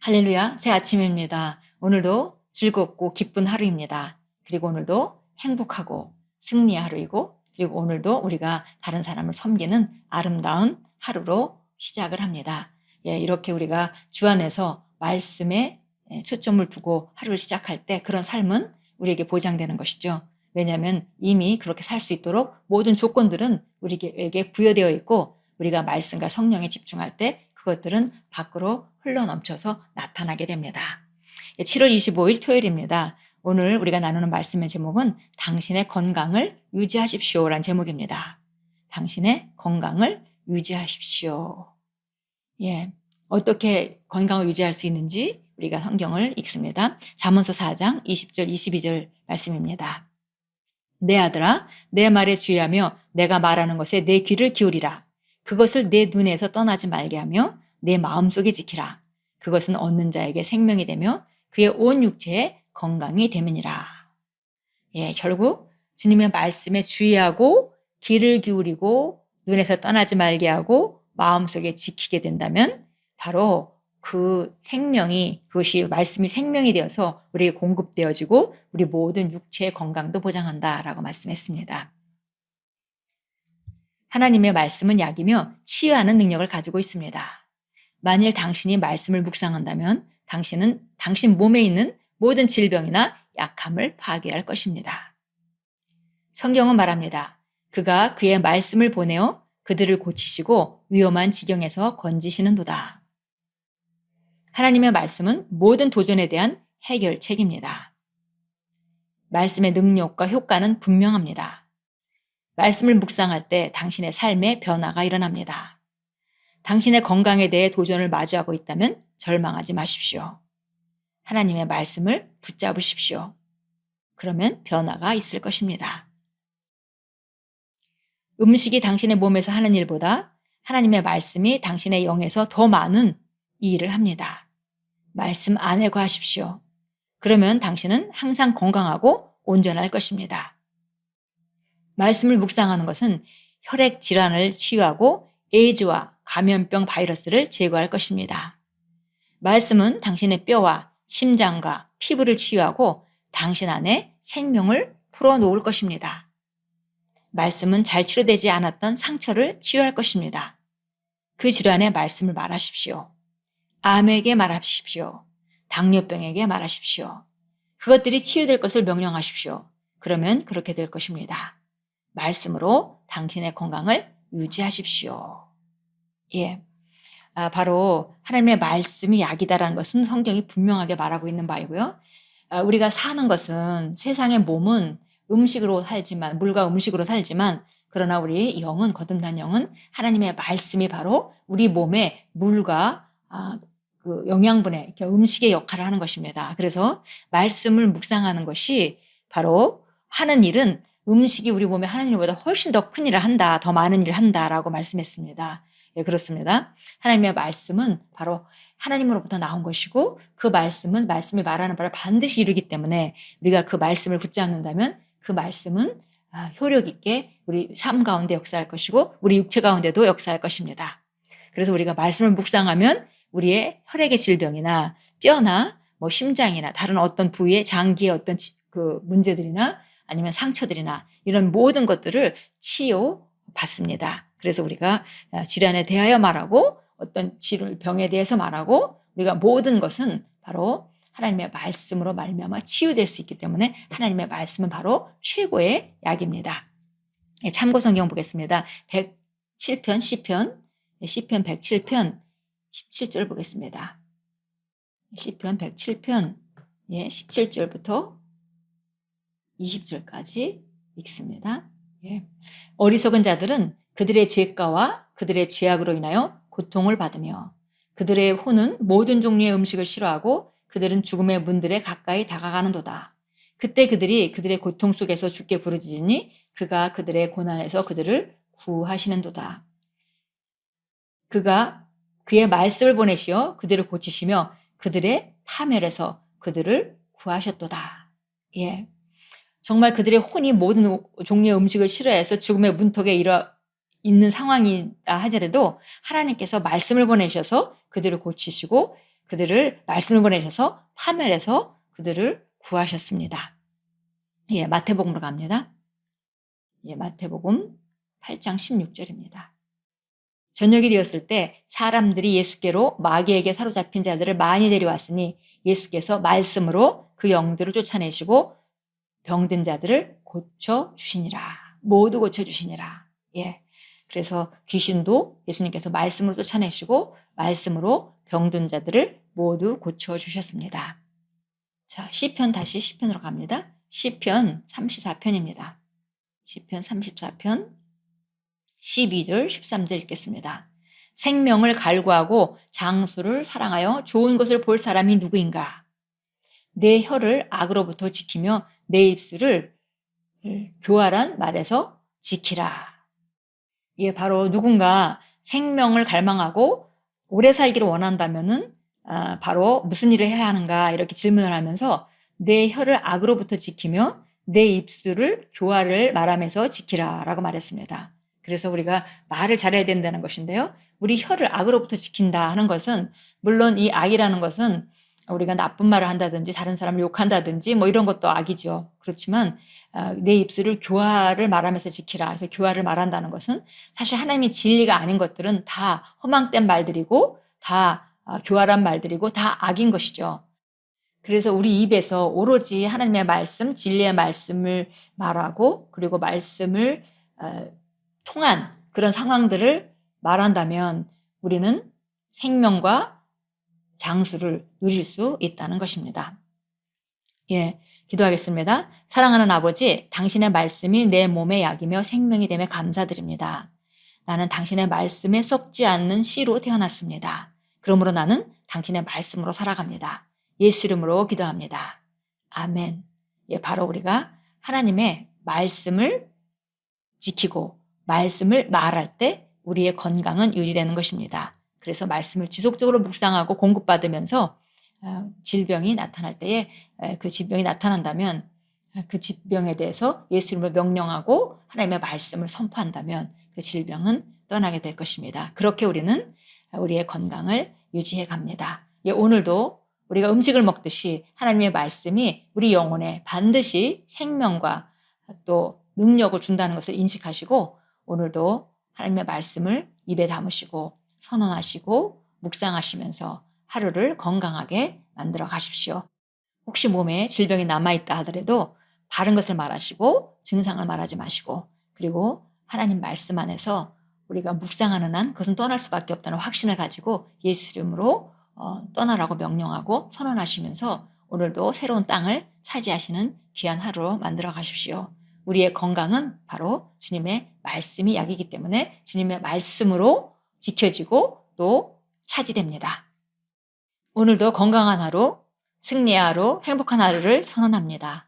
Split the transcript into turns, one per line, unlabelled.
할렐루야, 새 아침입니다. 오늘도 즐겁고 기쁜 하루입니다. 그리고 오늘도 행복하고 승리의 하루이고, 그리고 오늘도 우리가 다른 사람을 섬기는 아름다운 하루로 시작을 합니다. 이렇게 우리가 주 안에서 말씀에 초점을 두고 하루를 시작할 때 그런 삶은 우리에게 보장되는 것이죠. 왜냐하면 이미 그렇게 살 수 있도록 모든 조건들은 우리에게 부여되어 있고, 우리가 말씀과 성령에 집중할 때 그것들은 밖으로 흘러넘쳐서 나타나게 됩니다. 7월 25일 토요일입니다. 오늘 우리가 나누는 말씀의 제목은 당신의 건강을 유지하십시오라는 제목입니다. 당신의 건강을 유지하십시오. 어떻게 건강을 유지할 수 있는지 우리가 성경을 읽습니다. 잠언서 4장 20절 22절 말씀입니다. 내 아들아, 내 말에 주의하며 내가 말하는 것에 내 귀를 기울이라. 그것을 내 눈에서 떠나지 말게 하며 내 마음속에 지키라. 그것은 얻는 자에게 생명이 되며 그의 온 육체에 건강이 됨이니라. 결국 주님의 말씀에 주의하고 귀를 기울이고 눈에서 떠나지 말게 하고 마음속에 지키게 된다면 바로 그 생명이, 그것이 말씀이 생명이 되어서 우리에게 공급되어지고 우리 모든 육체의 건강도 보장한다라고 말씀했습니다. 하나님의 말씀은 약이며 치유하는 능력을 가지고 있습니다. 만일 당신이 말씀을 묵상한다면 당신은 당신 몸에 있는 모든 질병이나 약함을 파괴할 것입니다. 성경은 말합니다. 그가 그의 말씀을 보내어 그들을 고치시고 위험한 지경에서 건지시는도다. 하나님의 말씀은 모든 도전에 대한 해결책입니다. 말씀의 능력과 효과는 분명합니다. 말씀을 묵상할 때 당신의 삶에 변화가 일어납니다. 당신의 건강에 대해 도전을 마주하고 있다면 절망하지 마십시오. 하나님의 말씀을 붙잡으십시오. 그러면 변화가 있을 것입니다. 음식이 당신의 몸에서 하는 일보다 하나님의 말씀이 당신의 영에서 더 많은 이 일을 합니다. 말씀 안에 거하십시오. 그러면 당신은 항상 건강하고 온전할 것입니다. 말씀을 묵상하는 것은 혈액 질환을 치유하고 에이즈와 감염병 바이러스를 제거할 것입니다. 말씀은 당신의 뼈와 심장과 피부를 치유하고 당신 안에 생명을 풀어놓을 것입니다. 말씀은 잘 치료되지 않았던 상처를 치유할 것입니다. 그 질환의 말씀을 말하십시오. 암에게 말하십시오. 당뇨병에게 말하십시오. 그것들이 치유될 것을 명령하십시오. 그러면 그렇게 될 것입니다. 말씀으로 당신의 건강을 유지하십시오. 바로 하나님의 말씀이 약이다라는 것은 성경이 분명하게 말하고 있는 바이고요. 우리가 사는 것은, 세상의 몸은 음식으로 살지만, 물과 음식으로 살지만, 그러나 우리 영은, 거듭난 영은 하나님의 말씀이 바로 우리 몸에 물과 그 영양분의 음식의 역할을 하는 것입니다. 그래서 말씀을 묵상하는 것이 바로 하는 일은, 음식이 우리 몸에 하는 일보다 훨씬 더 큰 일을 한다, 더 많은 일을 한다라고 말씀했습니다. 그렇습니다. 하나님의 말씀은 바로 하나님으로부터 나온 것이고, 그 말씀은 말씀이 말하는 바를 반드시 이루기 때문에 우리가 그 말씀을 붙잡는다면 그 말씀은 효력 있게 우리 삶 가운데 역사할 것이고 우리 육체 가운데도 역사할 것입니다. 그래서 우리가 말씀을 묵상하면 우리의 혈액의 질병이나 뼈나 심장이나 다른 어떤 부위의 장기의 어떤 그 문제들이나 아니면 상처들이나 이런 모든 것들을 치유받습니다. 그래서 우리가 질환에 대하여 말하고 어떤 병에 대해서 말하고 우리가 모든 것은 바로 하나님의 말씀으로 말미암아 치유될 수 있기 때문에 하나님의 말씀은 바로 최고의 약입니다. 참고 성경 보겠습니다. 107편 시편 107편 17절 보겠습니다. 시편 107편 17절부터 20절까지 읽습니다. 어리석은 자들은 그들의 죄가와 그들의 죄악으로 인하여 고통을 받으며 그들의 혼은 모든 종류의 음식을 싫어하고 그들은 죽음의 문들에 가까이 다가가는도다. 그때 그들이 그들의 고통 속에서 주께 부르짖으니 그가 그들의 고난에서 그들을 구하시는도다. 그가 그의 말씀을 보내시어 그들을 고치시며 그들의 파멸에서 그들을 구하셨도다. 정말 그들의 혼이 모든 종류의 음식을 싫어해서 죽음의 문턱에 있는 상황이다 하더라도 하나님께서 말씀을 보내셔서 그들을 고치시고 그들을 말씀을 보내셔서 파멸해서 그들을 구하셨습니다. 예, 마태복음으로 갑니다. 예, 마태복음 8장 16절입니다. 저녁이 되었을 때 사람들이 예수께로 마귀에게 사로잡힌 자들을 많이 데려왔으니 예수께서 말씀으로 그 영들을 쫓아내시고 병든 자들을 고쳐주시니라. 모두 고쳐주시니라. 예. 그래서 귀신도 예수님께서 말씀으로 쫓아내시고 말씀으로 병든 자들을 모두 고쳐주셨습니다. 자, 시편 다시 시편으로 갑니다. 시편 34편입니다. 시편 34편 12절 13절 읽겠습니다. 생명을 갈구하고 장수를 사랑하여 좋은 것을 볼 사람이 누구인가? 내 혀를 악으로부터 지키며 내 입술을 교활한 말에서 지키라. 이게 바로 누군가 생명을 갈망하고 오래 살기를 원한다면은 바로 무슨 일을 해야 하는가 이렇게 질문을 하면서 내 혀를 악으로부터 지키며 내 입술을 교활을 말하면서 지키라라고 말했습니다. 그래서 우리가 말을 잘해야 된다는 것인데요. 우리 혀를 악으로부터 지킨다 하는 것은 물론 이 악이라는 것은 우리가 나쁜 말을 한다든지 다른 사람을 욕한다든지 뭐 이런 것도 악이죠. 그렇지만 내 입술을 교활을 말하면서 지키라. 그래서 교활을 말한다는 것은 사실 하나님의 진리가 아닌 것들은 다 허망된 말들이고 다 교활한 말들이고 다 악인 것이죠. 그래서 우리 입에서 오로지 하나님의 말씀, 진리의 말씀을 말하고 그리고 말씀을 통한 그런 상황들을 말한다면 우리는 생명과 장수를 누릴 수 있다는 것입니다. 예, 기도하겠습니다. 사랑하는 아버지, 당신의 말씀이 내 몸의 약이며 생명이 되며 감사드립니다. 나는 당신의 말씀에 썩지 않는 씨로 태어났습니다. 그러므로 나는 당신의 말씀으로 살아갑니다. 예수 이름으로 기도합니다. 아멘. 예, 바로 우리가 하나님의 말씀을 지키고 말씀을 말할 때 우리의 건강은 유지되는 것입니다. 그래서 말씀을 지속적으로 묵상하고 공급받으면서 질병이 나타날 때에 그 질병이 나타난다면 그 질병에 대해서 예수 이름으로 명령하고 하나님의 말씀을 선포한다면 그 질병은 떠나게 될 것입니다. 그렇게 우리는 우리의 건강을 유지해 갑니다. 예, 오늘도 우리가 음식을 먹듯이 하나님의 말씀이 우리 영혼에 반드시 생명과 또 능력을 준다는 것을 인식하시고 오늘도 하나님의 말씀을 입에 담으시고 선언하시고 묵상하시면서 하루를 건강하게 만들어 가십시오. 혹시 몸에 질병이 남아있다 하더라도 바른 것을 말하시고 증상을 말하지 마시고 그리고 하나님 말씀 안에서 우리가 묵상하는 한 그것은 떠날 수밖에 없다는 확신을 가지고 예수 이름으로 떠나라고 명령하고 선언하시면서 오늘도 새로운 땅을 차지하시는 귀한 하루로 만들어 가십시오. 우리의 건강은 바로 주님의 말씀이 약이기 때문에 주님의 말씀으로 지켜지고 또 차지됩니다. 오늘도 건강한 하루, 승리의 하루, 행복한 하루를 선언합니다.